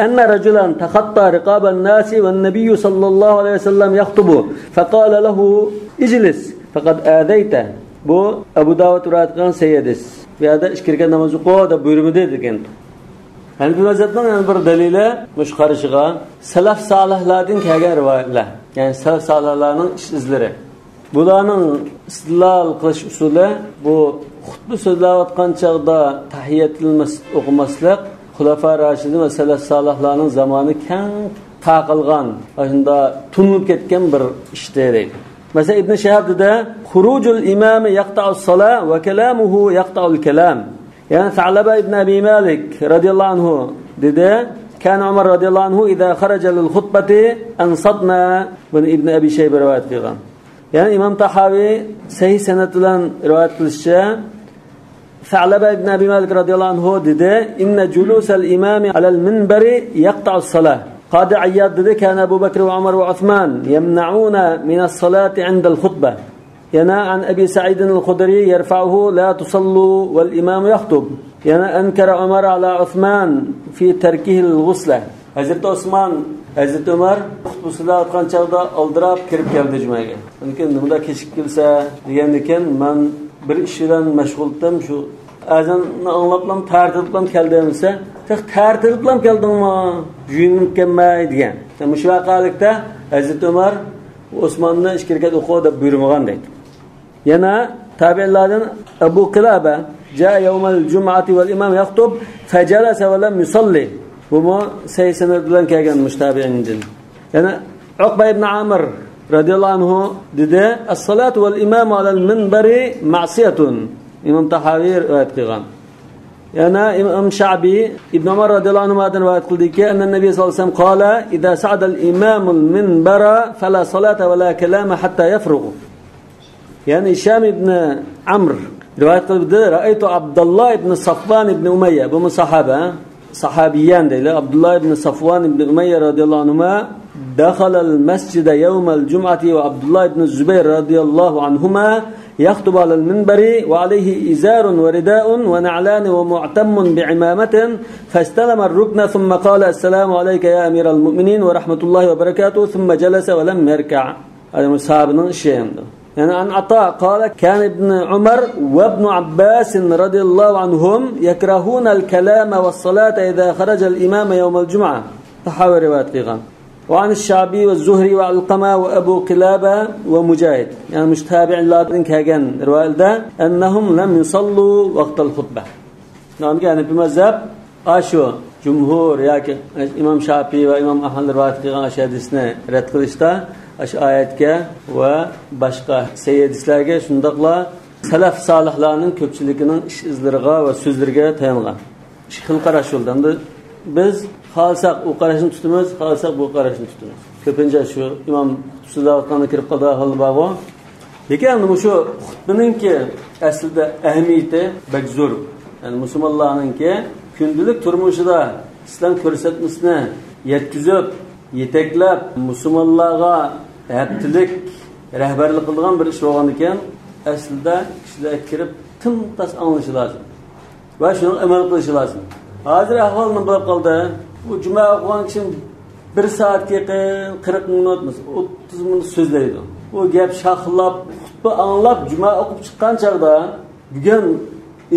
Anna rajulan takhatta riqaban nasi wan nabiy sallallohu alayhi vasallam yaxtubu faqala lahu ijlis faqad adayta. Bu Abu Davud rivoyat qilgan sahih hadis. Bu yerda 2 rakat namoz o'qi deb buyurmadi degan. Hanefi mazhabning bir dalili mush qarashiga salaf solihlardan kelgan rivoyatlar. Yani salaf solihlarning ish izlari. Bularning istilol qilish usuli bu xutba so'zlayotgan chaqda tahiyatul masjid o'qimaslik Xulafa Raşidin ve salaf solihlarning zamoni keng taqilgan, shunda tunib ketgan bir ish deydi. Mesela İbn Shihab dedi, "Xurujul imam yaqta'us salat ve kalamuhu yaqta'ul kalam." Yani Sa'laba ibn Abi Malik radıyallahu anhu dedi, "Kan Umar radıyallahu anhu iza kharaja lil khutbati ansatna." Bunu İbn Abi Şeybe rivayet qilgan. Yani İmam Tahavi sahih sanad bilan rivayet qilishcha Sa'laba ibn Abi Malik radıyallahu anhu dedi, "İnne culusal imami alal minbari yaqta'us salat." Qadi Ayyad dedi, "Kana Abu Bakr ve Umar ve Osman yemna'una minas salati 'inda'l khutbah." Yana an Abi Sa'id al-Khudri yerfa'uhu la tusallu wal imam yakhutub. Yana ankara Umar ala Osman fi terkihi al-ghusla. Hazreti Osman, Hazreti Ömer xutbasida atgan chaqda aldirab kirib keldi jumaga. Lekin nimada kechib kelsa degandan men bir ish bilan mashg'uldim, shu azonni anglablam, tartiblam keldimsa, tartiblam keldimmi? Juyinib kelmay degan. Shu vaqalikda Hazreti Ömer Osmanni ishkirkat o'qi deb buyurmagan deydi. Yana tabi'inlardan Abu Qilaba jaa yawmal jum'ati wal imam yaxtub fajalasa wa lam yusalli. Bu sayısını bilen kelgan müştabi'indir. Yani Uqba ibn Amr radıyallahu anhu dedi: "Es-salatu vel imamu alel minberi ma'siyetun." İmam Tahavi rivayet qilgan. Yani İmam Şa'bi İbn Ömer radıyallahu anhu'dan rivayet qildi ki, "Enne Nebi sallallahu aleyhi ve sellem qala: "İza sa'adal imamul minbera fala salata ve la kelama hatta yafrugu." Yani Hişam ibn Amr rivayet qildi: "Ra'aytu Abdullah ibn Safvan ibn Umayya." Bu musahaba sahabiyan deyli. Abdullah ibn Safvan ibn Umayya radıyallahu anhuma dakhalal mescide yevmel cum'ati ve Abdullah ibn Zübeyir radıyallahu anhuma yaktubu alel minberi ve aleyhi izarun ve ridaun ve na'lani ve mu'tammun bi'imamatin fastalama rukna thumma qala esselamu aleyke ya emiral mu'minin ve rahmetullahi ve berekatuhu thumma celese ve lem merka'. Adamın sahabının şeyinde. Yani an Ata qala kan ibn Umar ve ibn Abbas radıyallahu anhum yekrahuna el-kelama ve's-salata iza kharaja al-imam yawm al-cum'a. Tahawi rivayet qilgan. Ve an Şabi ve Zuhri ve Alqama ve Abu Qilaba ve Mujahid. Yani müştabi'inlardan kelgan rivoyatda ennahum lam yusallu vaqtal xutbah. Yani bir mazhab ashu jumhur yoki İmam Şafi ve İmam Ahmad rivayet qilgan hadisni rad qilishda aşı ayetke ve başka seyyidislerge şundakla salaf salihlarının köpçülükünün iş izleriga ve sözlerine tayangan. Şıkıl qaraş yoldandı. Biz xalsak o qaraşını tutumuz, xalsak bu qaraşını tutumuz. Köpünce şu İmam Süleyman'ın kirib qaldığı hal bağı. Lekin şu xutbinin ki aslida ahamiyati bek zo'r. Yani Müslümanların ki gündelik turmuşida İslam ko'rsatmasini yetkizib, yeteklab Müslümanlarga heptilik rehberlik qilgan bir ish bo'lgan ekan, aslida kishilar kirib tintas anlashi lozim va shuni amal qilishi lozim. Hozir ahvol nima bo'lib qoldi? Bu juma o'qigan kishi 1 soatga 40 minut, 30 minut so'zlaydi. U gap shaxlab, xutba anglab juma o'qib chiqqan chaqda bugun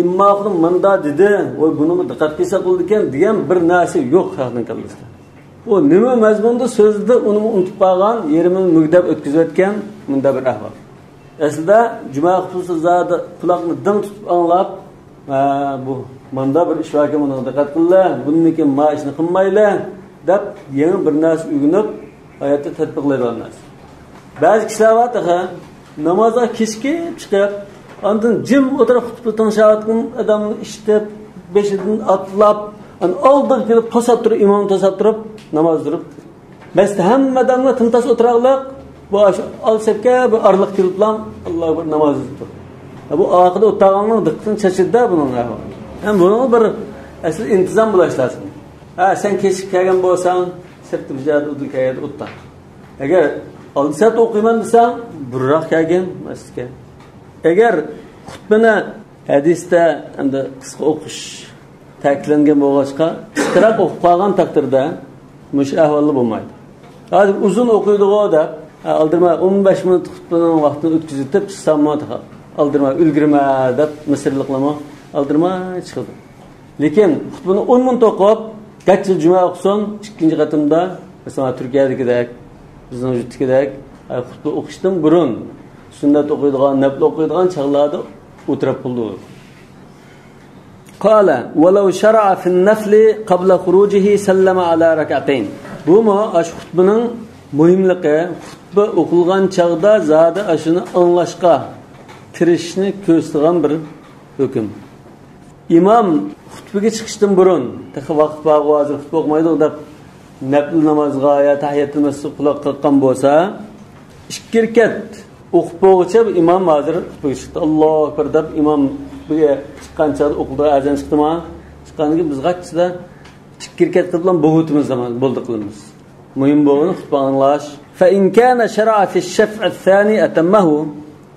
immoqni manda dedi, voy buni diqqat qilsa qildi ekan degan bir narsa yo'q xalqning qalbida. O nima mazmunda so'zda uni unutib qolgan, yerini mugdab o'tkazib o'tgan bunda bir ahvol. Aslida juma xutbasi zodi quloqni dim tutib anglab, bu manda bir ish yoki buni diqqat qilinglar, buniki ma ishni qilmaylar deb yangi bir narsa o'rganib hayotda tatbiqlaydilar. Ba'zi kishilar va namozga kechki chiqib, ondan jim o'tirib xutba tinglayotgan odamni eshitib, beshidan atlab aldık gelip tosab turib, imam tosab turib, namoz turib. Biz hammadan tintas o'tiraqliq, bu alsabga bir arliq keliblam, Alloh bir namoz turib. Bu oxirida o'tag'anning diqqatini chachida buning ahvoli. Ham buni bir asl intizom bo'lish lozim. Sen kechib kelgan bo'lsang, sirtib jad o'tirgan o'tda. Agar olsat o'qiyman desang, burroq kelgan masjidga. Agar xutbani hadisda endi qisqa o'qish ta'kidlangan bo'lg'achqa, qisqaroq o'qib qolgan taqdirda mush ahvolli bo'lmaydi. Hozir uzun o'qiydigan deb, aldirma 15 minut xutbaning vaqtini o'tkazib chiqsam, aldirma ulgurma deb misrliqlama, aldirma chiqdi. Lekin xutbani 10 minut o'qib, qachon juma o'qison, ikkinchi qatimda, masalan Turkiyadagidek, bizning yurtdagidek xutba o'qishdan burun sunnat o'qiydigan, nafl o'qiydigan chaqlarda o'tirib qoldi. قال ولو شرع في النفل قبل خروجه سلم على ركعتين. Bu mu xutbaning muhimligi, xutba o'qilgan chaqda zodi ashuni anglashga kirishni ko'rsatgan bir hukm. İmam xutbaga chiqishdan burun, vaqt bor hozir xutba o'qimaydi deb nafl namozga ya tahiyatul masjid quloq qoqqan bo'lsa, 2 rakat o'qib bo'lguncha imom hozir xutbaga chiqdi. Allohu akbar deb imom xutbaga chiqqan chaqda o'qildi, azon chiqdimi? Chiqqaniga biz qachchida 2 rakat qilib bo'g'utimiz zaman bo'ldi qilamiz. Muhim bo'lgan xutba anglash. Fa in kana shar'a fi ash-shaf' ath-thani atammahu.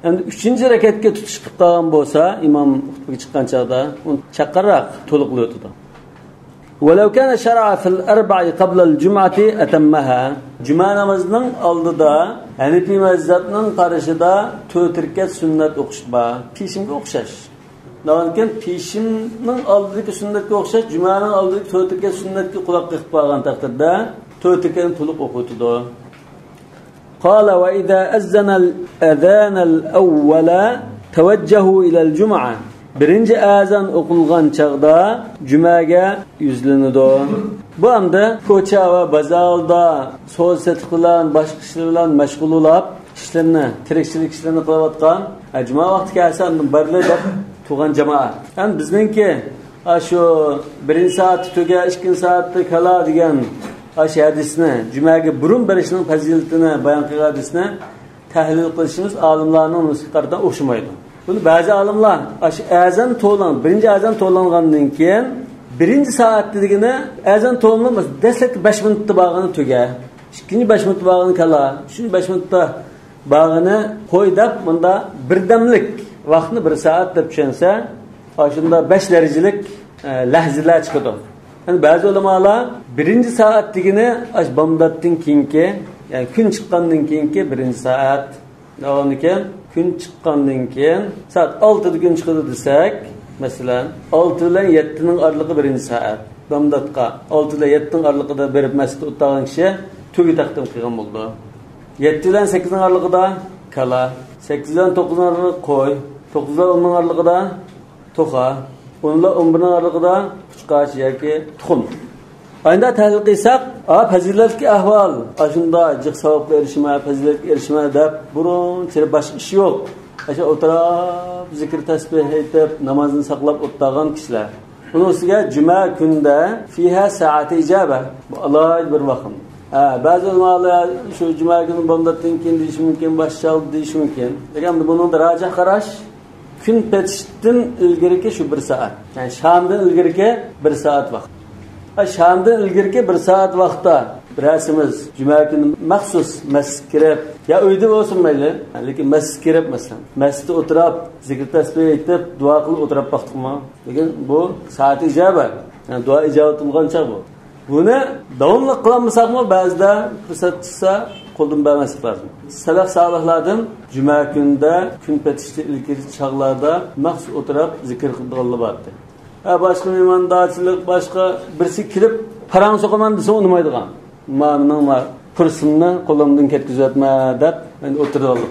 Endi 3-chi rakatga tutish qilib qolgan bo'lsa, imom xutbaga chiqqan chaqda uni chaqarroq to'liqlaydi. وَلَوْ كَانَ شَرَعَ فِي الْأَرْبَعِ قَبْلَ الْجُمْعَةِ أَتَمَّهَا Cuma namazının aldıda, Hanefi mezhebinin karşıda 4 rekat sünnet okuşba. Pişimge okşaş. Navanken pişimnin aldıdaki sünnetke okşaş, Cuma'nın aldıdaki 4 rekat sünnetke kulak kıqıp bağlan takdirde 4 rekatın tuluq okutudu. قال وإذا أذن الأذان الأول توجهوا إلى الجمعة birinci azan okulgan çağda Cuma'ga yüzlenidu. Bu anda koça ve bazalda sohbet kılan, başka işler bilan meşgul olup işlerini, tirikçilik işlerini kılayotgan Cuma vakti kelsa barli deb tuğan jamoat. Hem bizninki şu 1 saat tuga 2 saat kala degan aşı hadisni Cuma'ga burun berishning fazilatini bayon qilgan hadisni tahlil qilishimiz olimlarning nusxalaridan o'xshamaydi. Bunu bazı alimlar azan to'lan, birinci azan to'langandan keyin birinci saat dedigini azan to'lanmas, dastlabki 5 minutda bag'ini tuga. İkinci 5 minut bag'ini kala, üçüncü 5 minutda bag'ini qo'y deb bunda birdamlik vaqtni 1 saat deb tushunsa, shunda 5 darajalik lahzalar chiqadi. Yani bazı ulamalar birinci saat dedigini bomdatdan keyingi, yani kun chiqqandan keyingi birinci saat davomida gün çıqqandan keyin saat 6'da gün çıkdı desek, mesela 6 ile 7'nin aralığı 1. saat. Damdatqa 6 ile 7'nin aralığında berip masjidda o'tirgan kishi tugi taqdim qilgan bo'ldi. 7 ile 8'nin aralığında kala, 8 ile 9'ning aralığında qo'y, 9 ile 10'ning aralığında toqa, 10 ile 11'ning aralığında quchqach yoki tuxum. Ayında tahlil qilsak, fazilatli ahvol, ashunda jiq savobga erishma, fazilatga erishma deb burun chiri boshqa ish yo'q. Asha o'tirib, zikr tasbih aytib, namozni saqlab o'tirgan kishilar. Buning ustiga juma kunda fiha saati ijaba. Bu alohida bir vaqt. Ba'zi ulamolar shu juma kuni bomdatdan keyin deyish mumkin, boshqa deyish mumkin. Lekin buning rajih qarash kun petishdan ilgarigi shu 1 soat. Ya'ni shamdan ilgarigi 1 soat vaqt. Şam'dan ilgirki 1 saat vaqtda birasimiz Cuma kuni maxsus masjid kirib, ya uyda bo'lsin mayli, lekin masjid kirib masalan, masjidda o'tirib, zikr tasbih aytib, duo qilib o'tirib vaqtmi? Lekin bu saat ijobat. Yani duo ijobat bo'lgan chaq bu. Buni davomli qilmasaqmi, ba'zida fursat chiqsa qo'ldan bermaslik lozim. Salaf solihlardan Cuma kunida kun petishda ilgari chaqlarda maxsus o'tirib zikr qilganlar bordi. Başka imandachilik, başka birisi kirib parang soqaman desa unmaydigan. Meningma kursimni qo'limdan ketkizatma deb men o'tirib oldim.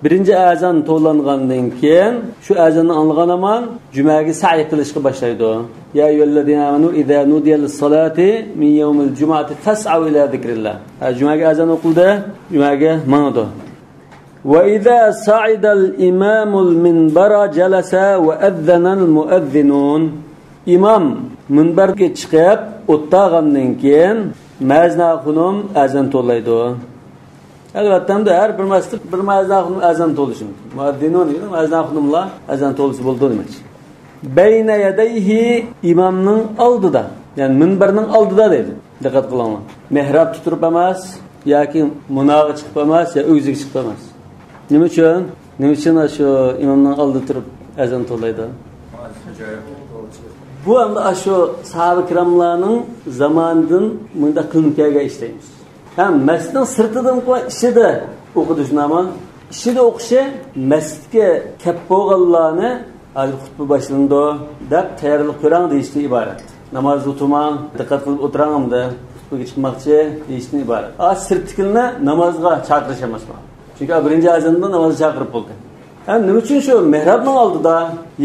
Birinci azan to'langandan keyin shu azanni anglagan aman jumaga sa'i qilishga boshlaydi. Ya ayyuhallazina amanu idza nudiya lis-salati min yawmil jum'ati fas'au ila zikrillah. Jumaga azan o'qildi, jumaga mangdi. وإذا صعد الإمام المنبر جلس وأذن المؤذنون İmam minberge chiqib o'tgandan keyin maznaqunum azan to'laydi. Albatta har bir masjid bir maznaqunum azan to'lishi mumkin. Muadzinun degan maznaqunumlar azan to'lishi bo'ldi demak. Bayna yadayhi imamning oldida, ya'ni minberning oldida deydi. Diqqat qilaman. Mehrab tuturib emas yoki munoga chiqib emas, yo o'ziga chiqib emas. Nima uchun? Nima uchun shu imomning oldida turib azon to'laydi? Bu anda shu sahabe kiramlarning zamonidan bunda qilinkaga ishlaymiz. Ham masjidning sirtidan qo'y ishida o'qidishnaman. Ishida o'qishi masjidga kelib bo'lganlarni xutba boshlandi deb tayyorlik ko'rang deyishdan iborat. Namoz o'tirmang, diqqat qilib o'tiramda, xutbaga chiqmoqchi deyishdan iborat. Sirtikilni namozga chaqirish emas bu. Çünkü birinci azanda namazı çağırıp oldu. Hem ne için şu mihrabның oldida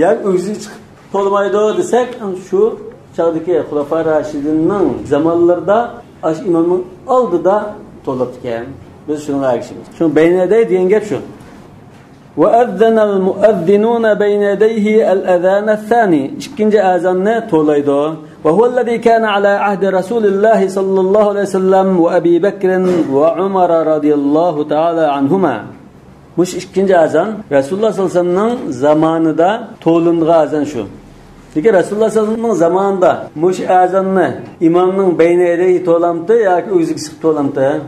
yer o'zi chiqib to'lmaydi desek, şu çağdaki Xulafai Raşidinning zamonlarida aş imomning oldida to'lib ekan. Biz shuni aytishimiz. Şu beyneday degan gap shu. Wa azzana al-mu'adhdhinuna bayna yadayhi al-adhan ath-thani. İkinci azanni to'laydi. Ve huvallazi kana ala ahdi Rasulillah sallallahu aleyhi ve sellem ve Abi Bekr ve Umar radıyallahu taala anhuma. Muş ikinci azan Resulullah sallallahu aleyhi ve sellem'nin zamanında to'lingan azan şu. Peki Resulullah sallallahu aleyhi ve sellem'nin zamanında muş azanni imamning bayna yadayhi to'lamdi yoki o'zi chiqib to'lamdi?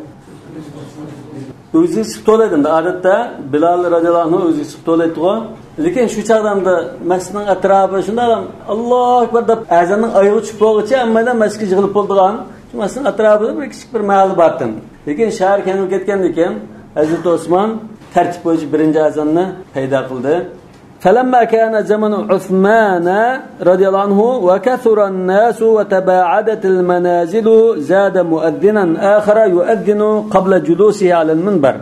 O'zi chiqib to'laydi. Odatda Bilal radıyallahu anhu o'zi chiqib to'laydi-ku. Lekin shu chaqdanda masjidning atrofi shunday Allohu akbar deb azonning oyog'i chiqib bo'lguncha hammadan masjidga yig'ilib bo'ldigan. Shu masjidning atrofida bir kichik bir mahalli bordim. Lekin shahar kelib ketgandan keyin Hazrat Osmon tartib bo'yicha birinchi azonni paydo qildi. فلما كان زمن عثمان رضي الله عنه وكثر الناس وتباعدت المنازل زاد مؤذنا آخر يؤذن قبل جلوسه على المنبر.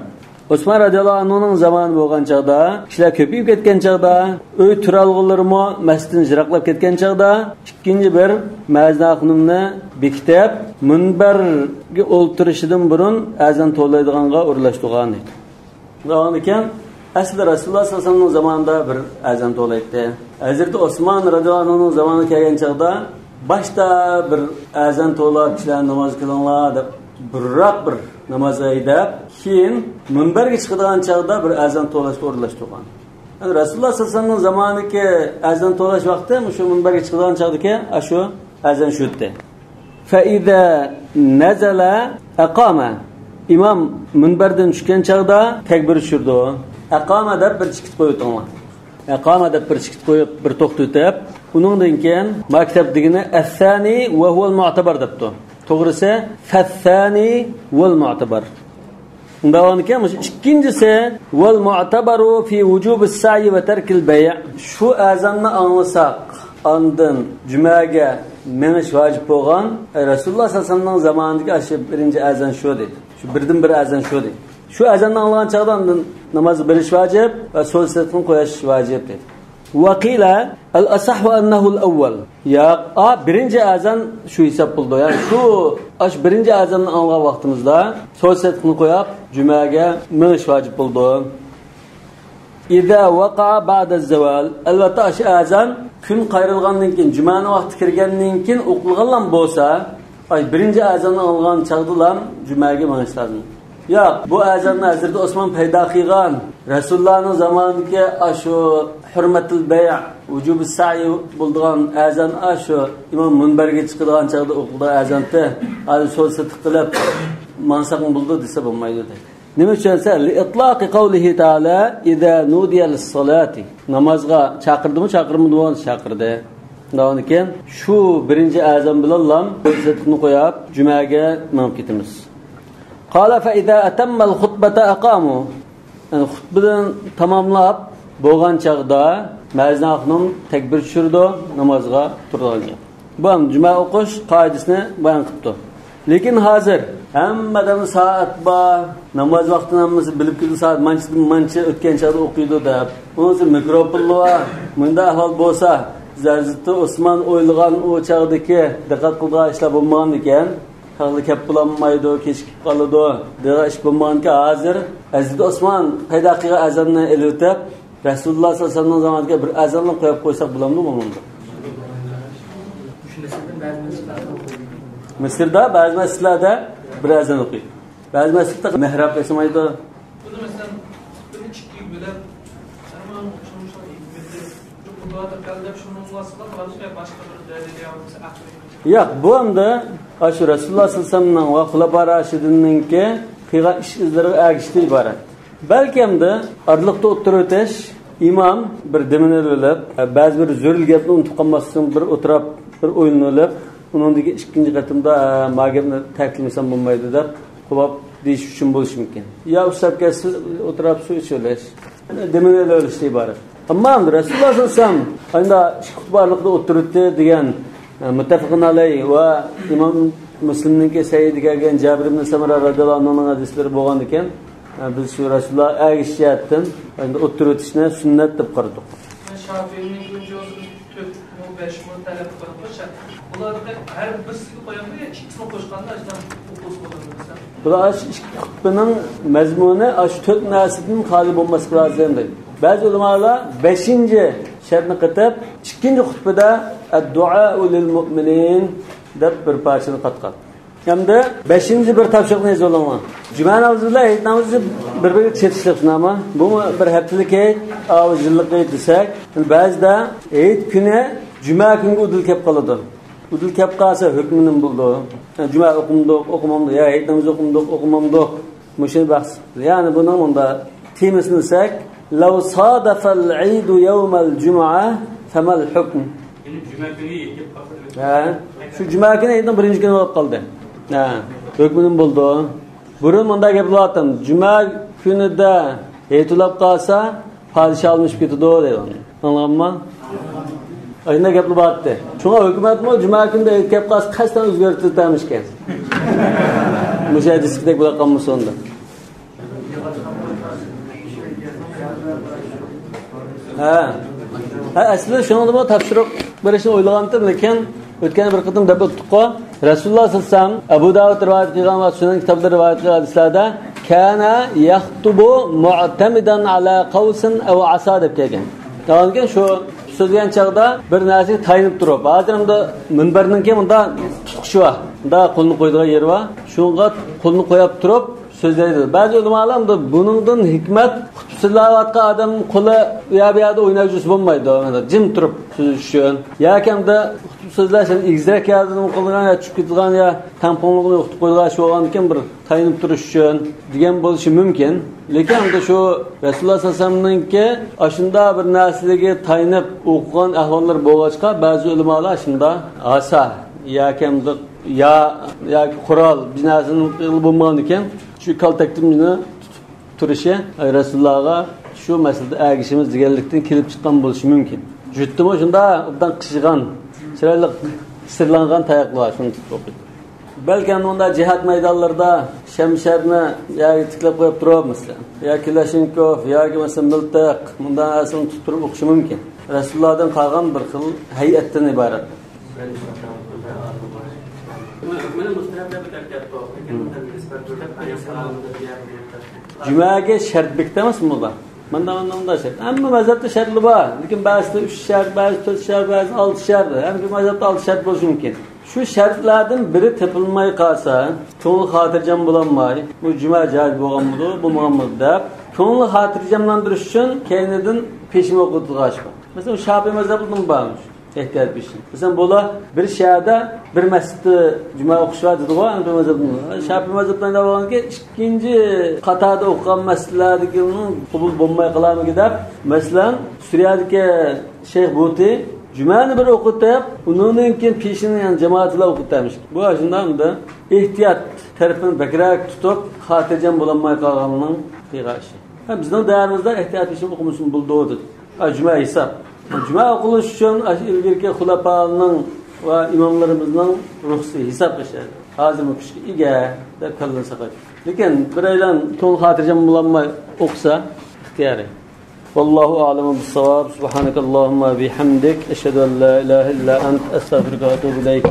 Osman radıyallahu anh'ın zamanı bo'lgan chaqda, kishilar ko'payib ketgan chaqda, uy turalg'illarimo masjiddan jiraqlab ketgan chaqda, ikkinchi bir maznaqnimni bekitib, minbarga o'ltirishidan burun azon to'laydiganga o'rlashtirgan edi. Shundan ekan, aslida Rasululloh sollallohu alayhi vasallam zamonida bir azon to'laydi. Hazrat Osman radıyallahu anh'ın zamanı kelgan chaqda, boshda bir azon to'lab, kishilar namoz qilinglar deb burroq bir namoz aydab, keyin minbarga chiqadigan chaqda bir azon to'lashga o'rlashtirgan. Yani Rasululloh sollallohu alayhi vasallam zamonidagi azon to'lash vaqti shu minbarga chiqadigan chaqdagi shu azon shutdi. Fa iza nazala aqama. İmam minbardan tushgan chaqda takbir tushirdi. Aqama deb bir chikit qo'ydi. Aqama deb bir chikit qo'yib, bir to'xtatib, uningdan keyin maktab degini as-sani va huwa al-mu'tabar debdi. To'g'risi fathani val mu'tabar. Undan keyin ikkinchisi val mu'tabaru fi vujubis sa'i va tarkil bay'. Shu azonni anglasak, ondan jumaga menish vojib bo'lgan Rasululloh sollallohu alayhi vasallam zamonidagi shu birinchi azon shu dedi. Shu birdan bir azon shu dedi. Shu azonni anglagan chaqda namoz bilish vojib va so'l satni qo'yish vojib dedi. وقيل الأصح أنه الأول. Ya birinci azan şu hesap buldu. Yani şu birinci azanın anlağı vaktimizde sol setini koyup cümleye meniş vacip buldu. İza vaqa ba'da zeval. Elbette şu azan gün qayrılgandan keyin cümlenin vakti kirgandan keyin o'qilgan bo'lsa, birinci azanın algan chaqdilar cümleye meniş lazım. Ya bu azanni Hazrat Osman paydo qilgan Rasulullohning zamonidagi shu hurmatul bay' vujubus sa'i bo'lgan azan shu imom minbarga chiqadigan chaqda o'qilgan azanni hali so'lsa tiqilib mansaqni buldi desa bo'lmaydi. Nima uchun esa li itlaqi qawlihi ta'ala idza nudiya lis-salati. Namozga chaqirdi-mi, chaqirdi. Undan keyin shu birinchi azan bilan so'lsatni qo'yib jumaga menib ketamiz. Qala fa idza atamma al-khutbata aqamu. Yani xutbadan tamamlab bo'lgan chaqda maznaqning takbir tushirdi, namozga turdi. Bu ham juma o'qish qoidasini bayon qildi. Lekin hozir hammadan soat bor, namoz vaqtini hammasi bilib keldi, soat mancha o'tgan chaqda o'qiydi deb. Bunisi mikrofon bor. Bunda ahvol bo'lsa, Hazrat Osman o'ylagan o chaqdagi diqqat qilgan ishlar bo'lmagan ekan. Hali kep bulanmaydı, kechikib qoladi. Degan ish bo'lmaganki, hozir Hazrat Osman paydo qilgan azonni elitib, Rasululloh sollallohu alayhi vasallam zamoniga bir azonni qo'yib qo'ysak bo'ladimi? Misrda ba'zi masjidlarda bir azon o'qiydi. Ba'zi masjidda mihrab esamaydi. Buni masalan bir kichik bilan tamam Yo'q, bu hamda shu Rasululloh sollallohu alayhi vasallam va xulafo rashidinninki qilgan ish izlariga ergishishdan iborat. Balki hamda arliqda o'tirib o'tish, imom bir dimini o'ylab, ba'zi bir zo'ril gapni unutib qolmasdan bir o'tirib, bir o'yinlab, uningdagi ikkinchi qatimda mag'ibni ta'kidlasam bo'lmaydi deb qo'yib deyish uchun bo'lishi mumkin. Yo ushlabga o'tirib suv ichish, dimini o'ylashdan iborat. Ammo Rasululloh sollallohu alayhi vasallam anda xutbalikda o'tiribdi degan muttafaqun alayhi va imom Muslimning Sayyid kelgan Jabir ibn Samara radhiyallohu anhuning hadislari bo'lgan ekan, biz shu Rasululloh agishiyatdan endi o'tirib o'tishni sunnat deb qaradik. Şafiyning o'zi 4-5 ming talab qilib qo'ysa, ular har birisiga qo'yadi, ikkisini qo'shganda ajdan o'qus bo'ladi. Bular xutbaning mazmuni shu 4 narsadan xoli bo'lmaslik lozim deydi. Bazı ulamalar 5-ci şartni qatib, 2-ci xutbada ad-du'a lil mu'minin deb bir parçani qatqan. Hamda 5-ci bir tavsiqni yozilgan. Juma namozida hayit namozi bir-biriga chetishlik nama. Bu bir haftalik avjillik desak, ba'zida hayit kuni juma kunga udul kelib qoladi. Udul kelib qolsa hukmining bo'ldi. Juma o'qimamdi, ya hayit namozi o'qimamdi. Mushun bahs. Ya'ni buning unda temasini ilsak, law sadafal eidu yawmal jum'a famal hukm. Yine cuma günü yetib qoldi. Ha, shu juma kuni aytdim birinchi kuni bo'lib qoldi. Ha, hukmining bo'ldi. Burun bunda gap bo'ladim. Juma kunida aytilib qolsa, podsho olmuş ketdi deydi. Anladingmi? Ayında gap bo'lardi. Shunga hukumatmi juma kunida aytib qolsa, qasdan o'zgartiramiz ekan. Mujahidlikdek bo'la qolmasa onda. Ha, aslida shunga bu topshiriq berishni o'ylagandim, lekin o'tgan bir qitim deb o'tdik-ku. Rasululloh sollallohu alayhi vasallam Abu Dawud rivoyat qilgan va sunan kitoblarida rivoyat qilgan hadislarda kana yaxtubu mu'tamidan ala qawsin aw asa deb kelgan. Ya'ni shu so'zgan chaqda bir narsaga tayinib turib, hozirda minbarninki bunda tutqishi bor. Bunda qo'lni qo'ydigan yeri bor. Shunga qo'lni qo'yib turib so'zlaydi. Ba'zi ulamolar buningdan hikmat qutbsilayotgan odam qo'li bu yerda o'ynayjusi bo'lmaydi. Jim turib so'zish uchun. Yoki hamda so'zlashni egizrak yardım qilgan ya tushib ketgan ya tamponligini o'qitib qo'ygan shu bo'lgandan bir tayinib turish uchun degan bo'lishi mumkin. Lekin hamda shu Rasululloh sollallohu alayhi vasallamninki ashunda bir narsaga tayinib o'qigan ahvollar bo'lg'achqa ba'zi ulamolar shunda asa yoki hamda yoki qurol binasini bo'lmagan ekan shu kaltaktimni turishi Rasulullohga shu masalada agishimiz deganlikdan kelib chiqqan bo'lishi mumkin. Jutdimi shunda obdan qishigan chiroyli sirlangan tayoqlar shuni tutib. Balki unda jihad maydonlarida shamsharni yoki tiklab qo'yib turib masalan, yoki Lashinkov yoki masalan miltiq bundan aslini tutib turib o'qishi mumkin. Rasulullohdan qolgan bir xil hay'atdan iborat. Cumaga shart bekitamasmi bular? Manda shart. Hamma mazhabda shartli bor. Lekin ba'zida 3 shart, ba'zi 4 shart, ba'zi 6 shart. Hamma mazhabda 6 shart bo'lishi mumkin. Shu shartlardan biri topilmay qolsa, ko'ngil xotirjam bo'lolmay, bu juma joy bo'lganmi, bo'lmaganmi deb ko'ngil xotirjamlantirish uchun keynidan peshma o'qitilish bor. Masalan, Shafiy mazhabidan bormish. Ehtiyot etsin. Mesela bola bir şehirde bir mescitte cuma okuşu var dedi o Hanefi mezhebinden. Şafii mezhebinden de var ki ikinci katada okuyan mescidlerdekinin kabul bulmaya kalan mı gider? Mesela Suriye'deki Şeyh Buti Cuma'nı bir okutayıp onunkin peşini yani cemaatla okutaymış. Bu açıdan da ihtiyat tarafını bekirarak tutup hatircem bulanmaya kalanının bir karşı. Bizden değerimizde ihtiyat için okumuşsun bulduğudur. Cuma hesap. Cuma qilish uchun ilgirki xulafaning va imomlarimizning ruxsi hisob qilishadi. Hozir bu kishga ega deb qilinsa qo'y. Lekin biraylan to'l xotirjam bo'lanmay o'qisa ixtiyoriy. Vallohu a'lamu bis-savab. Subhanakallahumma bihamdik ashhadu an la ilaha illa ant astaghfiruka va atubu ilayk.